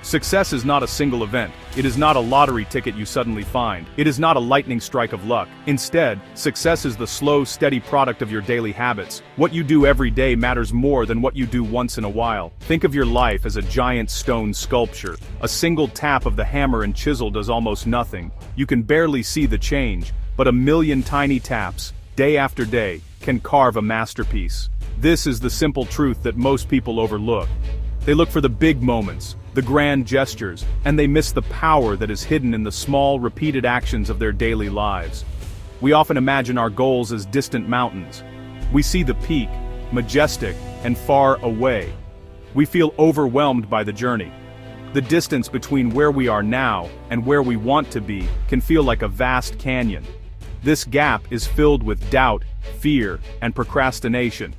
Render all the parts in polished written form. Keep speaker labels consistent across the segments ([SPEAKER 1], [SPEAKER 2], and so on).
[SPEAKER 1] Success is not a single event. It is not a lottery ticket you suddenly find. It is not a lightning strike of luck. Instead, success is the slow, steady product of your daily habits. What you do every day matters more than what you do once in a while. Think of your life as a giant stone sculpture. A single tap of the hammer and chisel does almost nothing. You can barely see the change, but a million tiny taps, day after day, can carve a masterpiece. This is the simple truth that most people overlook. They look for the big moments, the grand gestures, and they miss the power that is hidden in the small, repeated actions of their daily lives. We often imagine our goals as distant mountains. We see the peak, majestic, and far away. We feel overwhelmed by the journey. The distance between where we are now and where we want to be can feel like a vast canyon. This gap is filled with doubt, fear, and procrastination.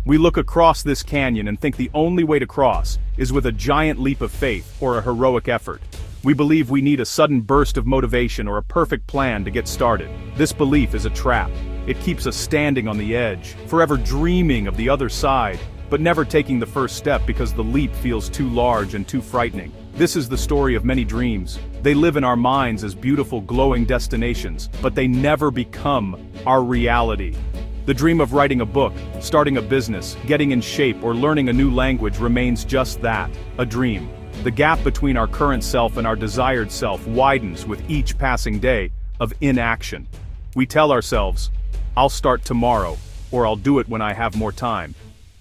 [SPEAKER 1] We look across this canyon and think the only way to cross is with a giant leap of faith or a heroic effort. We believe we need a sudden burst of motivation or a perfect plan to get started. This belief is a trap. It keeps us standing on the edge, forever dreaming of the other side, but never taking the first step because the leap feels too large and too frightening. This is the story of many dreams. They live in our minds as beautiful, glowing destinations, but they never become our reality. The dream of writing a book, starting a business, getting in shape, or learning a new language remains just that, a dream. The gap between our current self and our desired self widens with each passing day of inaction. We tell ourselves, "I'll start tomorrow," or "I'll do it when I have more time."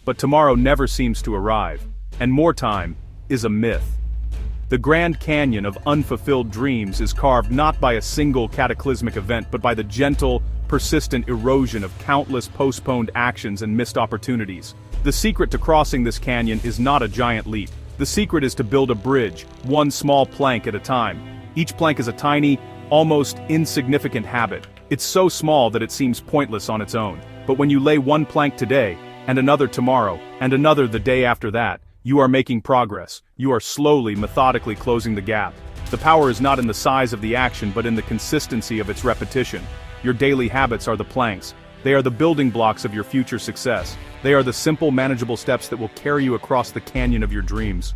[SPEAKER 1] But tomorrow never seems to arrive, and more time is a myth. The Grand Canyon of unfulfilled dreams is carved not by a single cataclysmic event but by the gentle, persistent erosion of countless postponed actions and missed opportunities. The secret to crossing this canyon is not a giant leap. The secret is to build a bridge, one small plank at a time. Each plank is a tiny, almost insignificant habit. It's so small that it seems pointless on its own. But when you lay one plank today, and another tomorrow, and another the day after that, you are making progress. You are slowly, methodically closing the gap. The power is not in the size of the action but in the consistency of its repetition. Your daily habits are the planks. They are the building blocks of your future success. They are the simple, manageable steps that will carry you across the canyon of your dreams.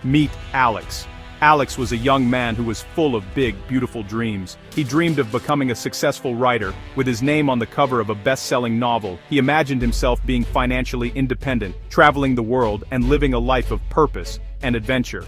[SPEAKER 1] Meet Alex. Alex was a young man who was full of big, beautiful dreams. He dreamed of becoming a successful writer. With his name on the cover of a best-selling novel, he imagined himself being financially independent, traveling the world, and living a life of purpose and adventure.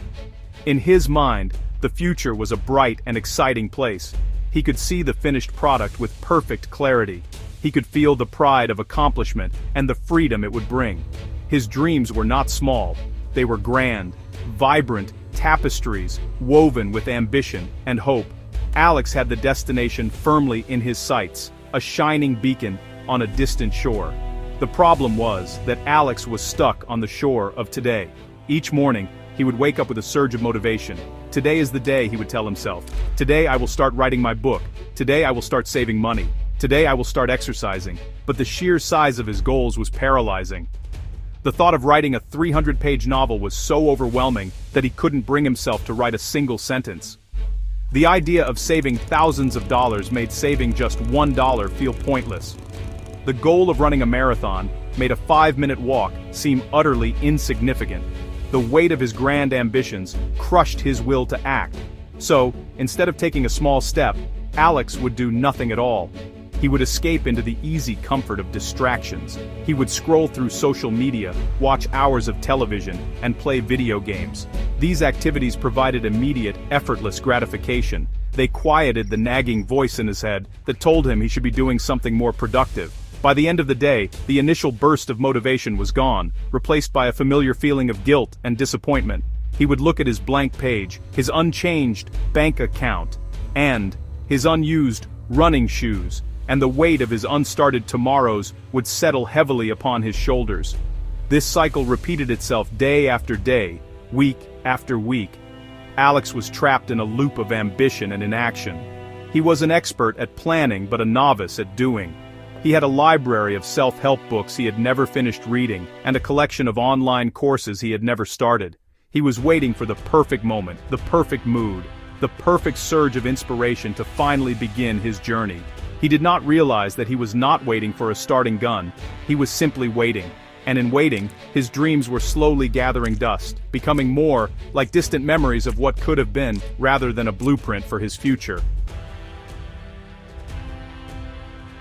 [SPEAKER 1] In his mind, the future was a bright and exciting place. He could see the finished product with perfect clarity. He could feel the pride of accomplishment and the freedom it would bring. His dreams were not small. They were grand, vibrant tapestries woven with ambition and hope. Alex had the destination firmly in his sights, a shining beacon on a distant shore. The problem was that Alex was stuck on the shore of today. Each morning, he would wake up with a surge of motivation. Today is the day, he would tell himself. Today I will start writing my book. Today I will start saving money. Today I will start exercising. But the sheer size of his goals was paralyzing. The thought of writing a 300-page novel was so overwhelming that he couldn't bring himself to write a single sentence. The idea of saving thousands of dollars made saving just $1 feel pointless. The goal of running a marathon made a 5-minute walk seem utterly insignificant. The weight of his grand ambitions crushed his will to act. So, instead of taking a small step, Alex would do nothing at all. He would escape into the easy comfort of distractions. He would scroll through social media, watch hours of television, and play video games. These activities provided immediate, effortless gratification. They quieted the nagging voice in his head that told him he should be doing something more productive. By the end of the day, the initial burst of motivation was gone, replaced by a familiar feeling of guilt and disappointment. He would look at his blank page, his unchanged bank account, and his unused running shoes, and the weight of his unstarted tomorrows would settle heavily upon his shoulders. This cycle repeated itself day after day, week after week. Alex was trapped in a loop of ambition and inaction. He was an expert at planning but a novice at doing. He had a library of self-help books he had never finished reading, and a collection of online courses he had never started. He was waiting for the perfect moment, the perfect mood, the perfect surge of inspiration to finally begin his journey. He did not realize that he was not waiting for a starting gun. He was simply waiting. And in waiting, his dreams were slowly gathering dust, becoming more like distant memories of what could have been rather than a blueprint for his future.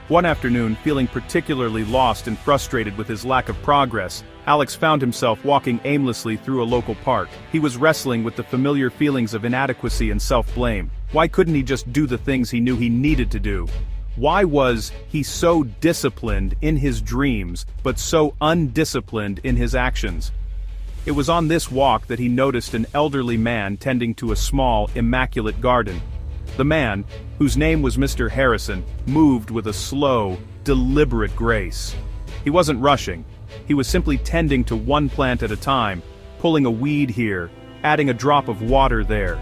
[SPEAKER 1] One afternoon, feeling particularly lost and frustrated with his lack of progress, Alex found himself walking aimlessly through a local park. He was wrestling with the familiar feelings of inadequacy and self-blame. Why couldn't he just do the things he knew he needed to do? Why was he so disciplined in his dreams, but so undisciplined in his actions? It was on this walk that he noticed an elderly man tending to a small, immaculate garden. The man, whose name was Mr. Harrison, moved with a slow, deliberate grace. He wasn't rushing. He was simply tending to one plant at a time, pulling a weed here, adding a drop of water there.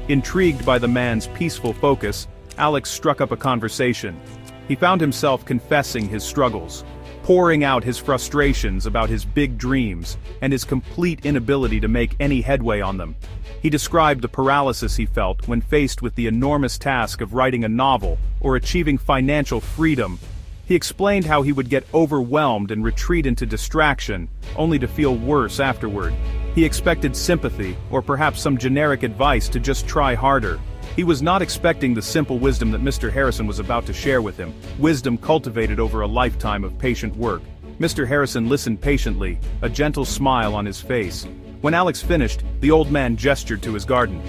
[SPEAKER 1] Intrigued by the man's peaceful focus, Alex struck up a conversation. He found himself confessing his struggles, pouring out his frustrations about his big dreams, and his complete inability to make any headway on them. He described the paralysis he felt when faced with the enormous task of writing a novel or achieving financial freedom. He explained how he would get overwhelmed and retreat into distraction, only to feel worse afterward. He expected sympathy, or perhaps some generic advice to just try harder. He was not expecting the simple wisdom that Mr. Harrison was about to share with him, wisdom cultivated over a lifetime of patient work. Mr. Harrison listened patiently, a gentle smile on his face. When Alex finished, the old man gestured to his garden.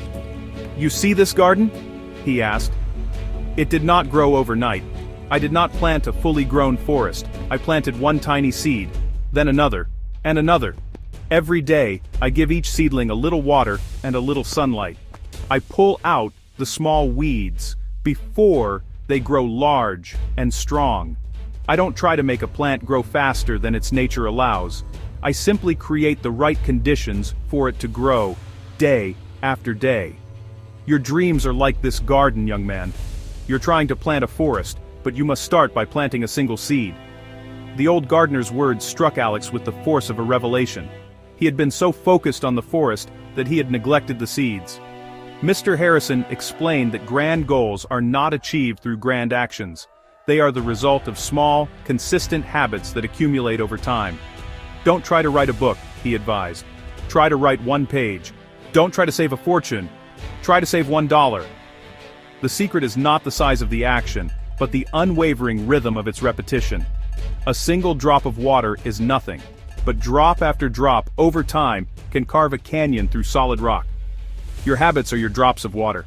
[SPEAKER 1] "You see this garden?" he asked. "It did not grow overnight. I did not plant a fully grown forest. I planted one tiny seed, then another, and another. Every day, I give each seedling a little water and a little sunlight. I pull out the small weeds before they grow large and strong. I don't try to make a plant grow faster than its nature allows. I simply create the right conditions for it to grow, day after day. Your dreams are like this garden, young man. You're trying to plant a forest, but you must start by planting a single seed." The old gardener's words struck Alex with the force of a revelation. He had been so focused on the forest that he had neglected the seeds. Mr. Harrison explained that grand goals are not achieved through grand actions. They are the result of small, consistent habits that accumulate over time. Don't try to write a book, he advised. Try to write one page. Don't try to save a fortune. Try to save $1. The secret is not the size of the action, but the unwavering rhythm of its repetition. A single drop of water is nothing, but drop after drop over time can carve a canyon through solid rock. Your habits are your drops of water.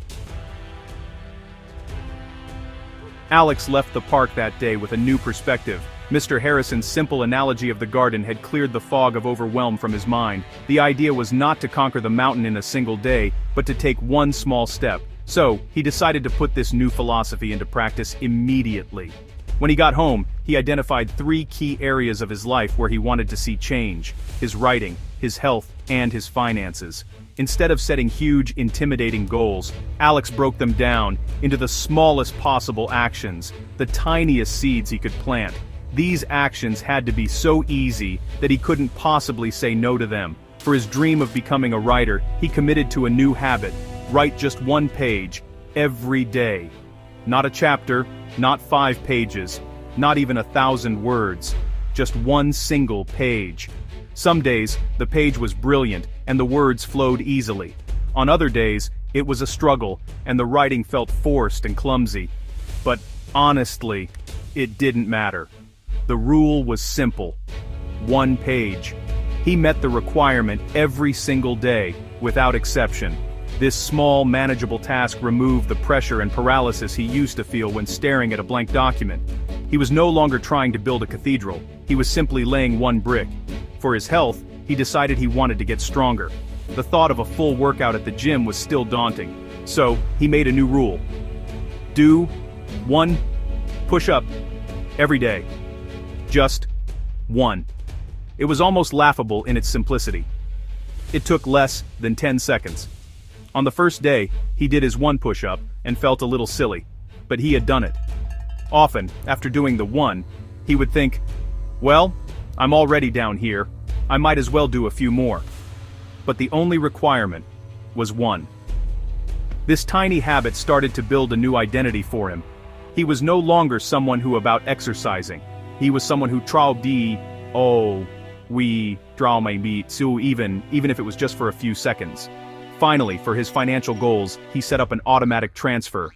[SPEAKER 1] Alex left the park that day with a new perspective. Mr. Harrison's simple analogy of the garden had cleared the fog of overwhelm from his mind. The idea was not to conquer the mountain in a single day, but to take one small step. So, he decided to put this new philosophy into practice immediately. When he got home, he identified 3 key areas of his life where he wanted to see change: his writing, his health, and his finances. Instead of setting huge, intimidating goals, Alex broke them down into the smallest possible actions, the tiniest seeds he could plant. These actions had to be so easy that he couldn't possibly say no to them. For his dream of becoming a writer, he committed to a new habit: write just 1 page, every day. Not a chapter, not 5 pages, not even 1,000 words, just one single page. Some days, the page was brilliant, and the words flowed easily. On other days, it was a struggle, and the writing felt forced and clumsy. But, honestly, it didn't matter. The rule was simple: 1 page. He met the requirement every single day, without exception. This small, manageable task removed the pressure and paralysis he used to feel when staring at a blank document. He was no longer trying to build a cathedral, he was simply laying 1 brick. For his health, he decided he wanted to get stronger. The thought of a full workout at the gym was still daunting, so he made a new rule. Do 1 push-up every day. Just 1. It was almost laughable in its simplicity. It took less than 10 seconds. On the first day, he did his 1 push-up and felt a little silly, but he had done it. Often, after doing the 1, he would think, well, I'm already down here, I might as well do a few more. But the only requirement was 1. This tiny habit started to build a new identity for him. He was no longer someone who about exercising. He was someone who We draw my beat, so even if it was just for a few seconds. Finally, for his financial goals, he set up an automatic transfer.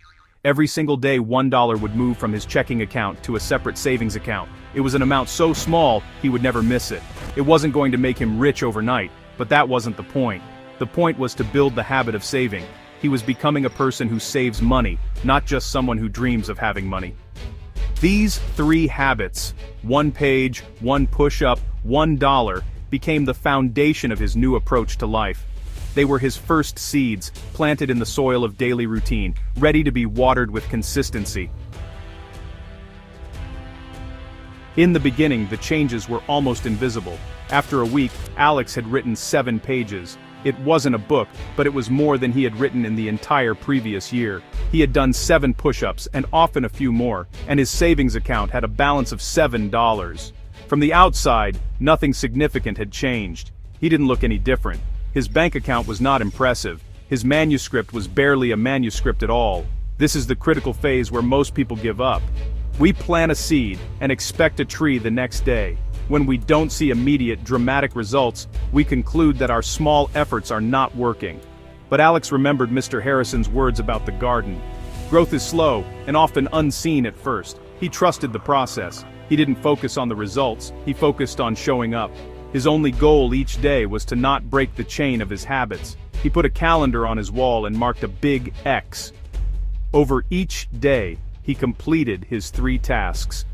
[SPEAKER 1] Every single day $1 would move from his checking account to a separate savings account. It was an amount so small, he would never miss it. It wasn't going to make him rich overnight, but that wasn't the point. The point was to build the habit of saving. He was becoming a person who saves money, not just someone who dreams of having money. These 3 habits, 1 page, 1 push-up, $1, became the foundation of his new approach to life. They were his first seeds, planted in the soil of daily routine, ready to be watered with consistency. In the beginning, the changes were almost invisible. After a week, Alex had written 7 pages. It wasn't a book, but it was more than he had written in the entire previous year. He had done 7 push-ups and often a few more, and his savings account had a balance of $7. From the outside, nothing significant had changed. He didn't look any different. His bank account was not impressive. His manuscript was barely a manuscript at all. This is the critical phase where most people give up. We plant a seed and expect a tree the next day. When we don't see immediate, dramatic results, we conclude that our small efforts are not working. But Alex remembered Mr. Harrison's words about the garden. Growth is slow and often unseen at first. He trusted the process. He didn't focus on the results, he focused on showing up. His only goal each day was to not break the chain of his habits. He put a calendar on his wall and marked a big X. Over each day, he completed his 3 tasks.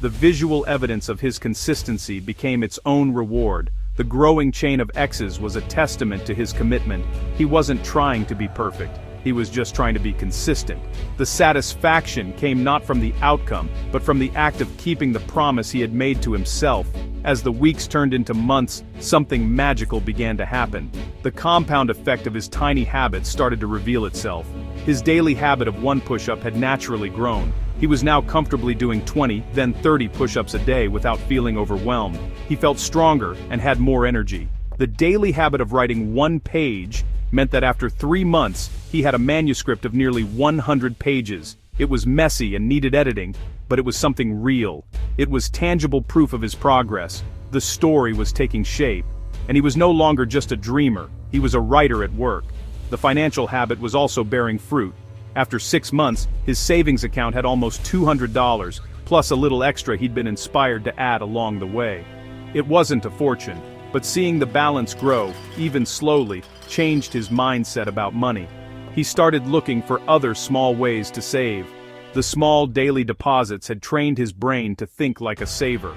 [SPEAKER 1] The visual evidence of his consistency became its own reward. The growing chain of X's was a testament to his commitment. He wasn't trying to be perfect. He was just trying to be consistent. The satisfaction came not from the outcome, but from the act of keeping the promise he had made to himself. As the weeks turned into months, something magical began to happen. The compound effect of his tiny habits started to reveal itself. His daily habit of 1 push-up had naturally grown. He was now comfortably doing 20, then 30 push-ups a day without feeling overwhelmed. He felt stronger and had more energy. The daily habit of writing 1 page meant that after 3 months, he had a manuscript of nearly 100 pages. It was messy and needed editing, but it was something real. It was tangible proof of his progress. The story was taking shape, and he was no longer just a dreamer, he was a writer at work. The financial habit was also bearing fruit. After 6 months, his savings account had almost $200, plus a little extra he'd been inspired to add along the way. It wasn't a fortune, but seeing the balance grow, even slowly, changed his mindset about money. He started looking for other small ways to save. The small daily deposits had trained his brain to think like a saver.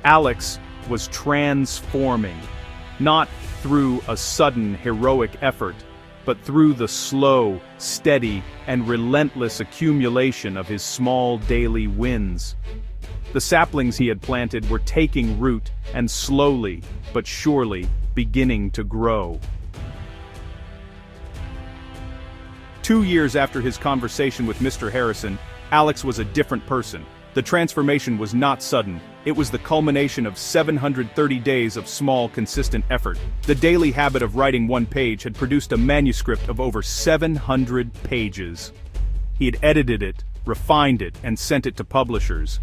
[SPEAKER 1] Alex was transforming, not through a sudden heroic effort, but through the slow, steady, and relentless accumulation of his small daily wins. The saplings he had planted were taking root and slowly, but surely, beginning to grow. 2 years after his conversation with Mr. Harrison, Alex was a different person. The transformation was not sudden. It was the culmination of 730 days of small, consistent effort. The daily habit of writing 1 page had produced a manuscript of over 700 pages. He had edited it, refined it, and sent it to publishers.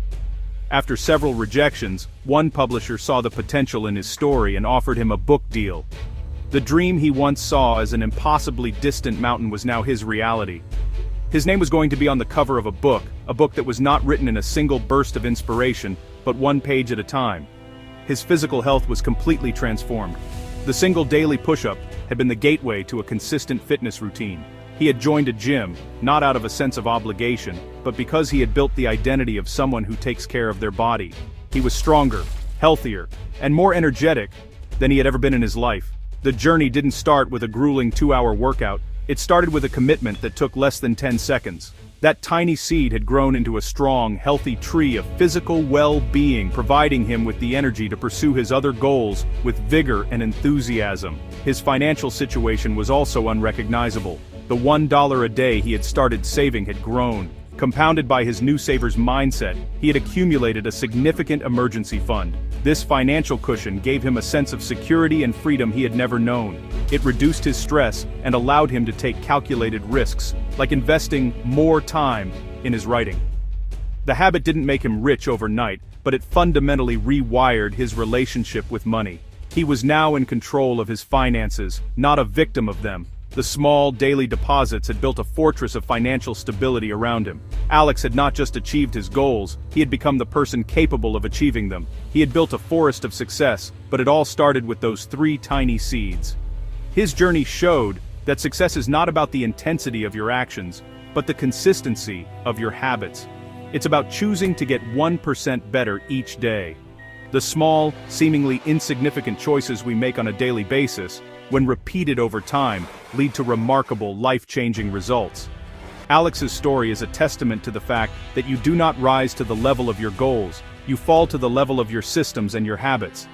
[SPEAKER 1] After several rejections, one publisher saw the potential in his story and offered him a book deal. The dream he once saw as an impossibly distant mountain was now his reality. His name was going to be on the cover of a book that was not written in a single burst of inspiration, but 1 page at a time. His physical health was completely transformed. The single daily push-up had been the gateway to a consistent fitness routine. He had joined a gym, not out of a sense of obligation, but because he had built the identity of someone who takes care of their body. He was stronger, healthier, and more energetic than he had ever been in his life. The journey didn't start with a grueling 2-hour workout. It started with a commitment that took less than 10 seconds. That tiny seed had grown into a strong, healthy tree of physical well-being, providing him with the energy to pursue his other goals with vigor and enthusiasm. His financial situation was also unrecognizable. The $1 a day he had started saving had grown. Compounded by his new saver's mindset, he had accumulated a significant emergency fund. This financial cushion gave him a sense of security and freedom he had never known. It reduced his stress and allowed him to take calculated risks, like investing more time in his writing. The habit didn't make him rich overnight, but it fundamentally rewired his relationship with money. He was now in control of his finances, not a victim of them. The small, daily deposits had built a fortress of financial stability around him. Alex had not just achieved his goals, he had become the person capable of achieving them. He had built a forest of success, but it all started with those 3 tiny seeds. His journey showed that success is not about the intensity of your actions, but the consistency of your habits. It's about choosing to get 1% better each day. The small, seemingly insignificant choices we make on a daily basis, when repeated over time, lead to remarkable, life-changing results. Alex's story is a testament to the fact that you do not rise to the level of your goals, you fall to the level of your systems and your habits.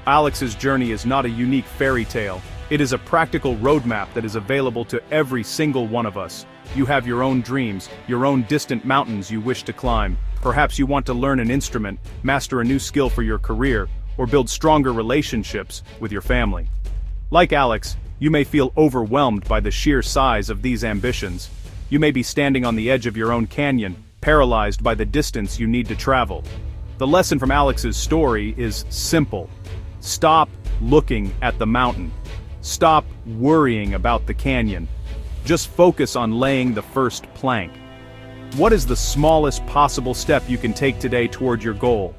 [SPEAKER 1] Alex's journey is not a unique fairy tale. It is a practical roadmap that is available to every single one of us. You have your own dreams, your own distant mountains you wish to climb. Perhaps you want to learn an instrument, master a new skill for your career, or build stronger relationships with your family. Like Alex, you may feel overwhelmed by the sheer size of these ambitions. You may be standing on the edge of your own canyon, paralyzed by the distance you need to travel. The lesson from Alex's story is simple. Stop looking at the mountain. Stop worrying about the canyon. Just focus on laying the first plank. What is the smallest possible step you can take today toward your goal?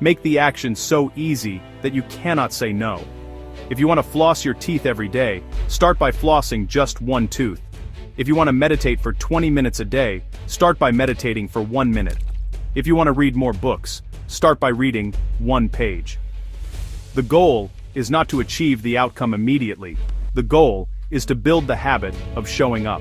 [SPEAKER 1] Make the action so easy that you cannot say no. If you want to floss your teeth every day, start by flossing just 1 tooth. If you want to meditate for 20 minutes a day, start by meditating for 1 minute. If you want to read more books, start by reading 1 page. The goal is not to achieve the outcome immediately. The goal is to build the habit of showing up.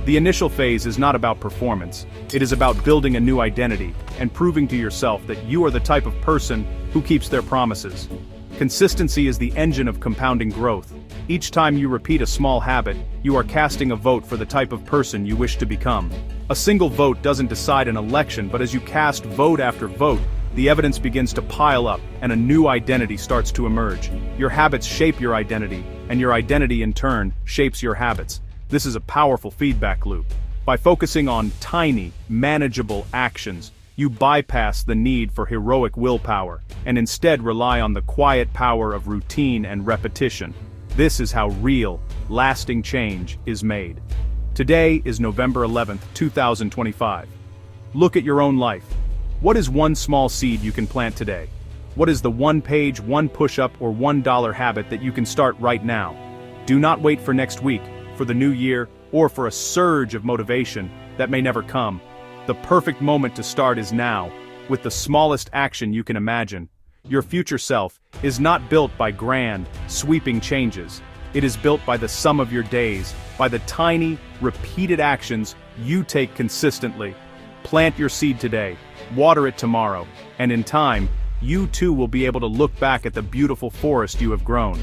[SPEAKER 1] The initial phase is not about performance. It is about building a new identity and proving to yourself that you are the type of person who keeps their promises. Consistency is the engine of compounding growth. Each time you repeat a small habit, you are casting a vote for the type of person you wish to become. A single vote doesn't decide an election, but as you cast vote after vote, the evidence begins to pile up and a new identity starts to emerge. Your habits shape your identity, and your identity in turn shapes your habits. This is a powerful feedback loop. By focusing on tiny, manageable actions, you bypass the need for heroic willpower, and instead rely on the quiet power of routine and repetition. This is how real, lasting change is made. Today is November 11th, 2025. Look at your own life. What is one small seed you can plant today? What is the 1 page, 1 push-up, or $1 habit that you can start right now? Do not wait for next week, for the new year, or for a surge of motivation that may never come. The perfect moment to start is now, with the smallest action you can imagine. Your future self is not built by grand, sweeping changes. It is built by the sum of your days, by the tiny, repeated actions you take consistently. Plant your seed today, water it tomorrow, and in time, you too will be able to look back at the beautiful forest you have grown.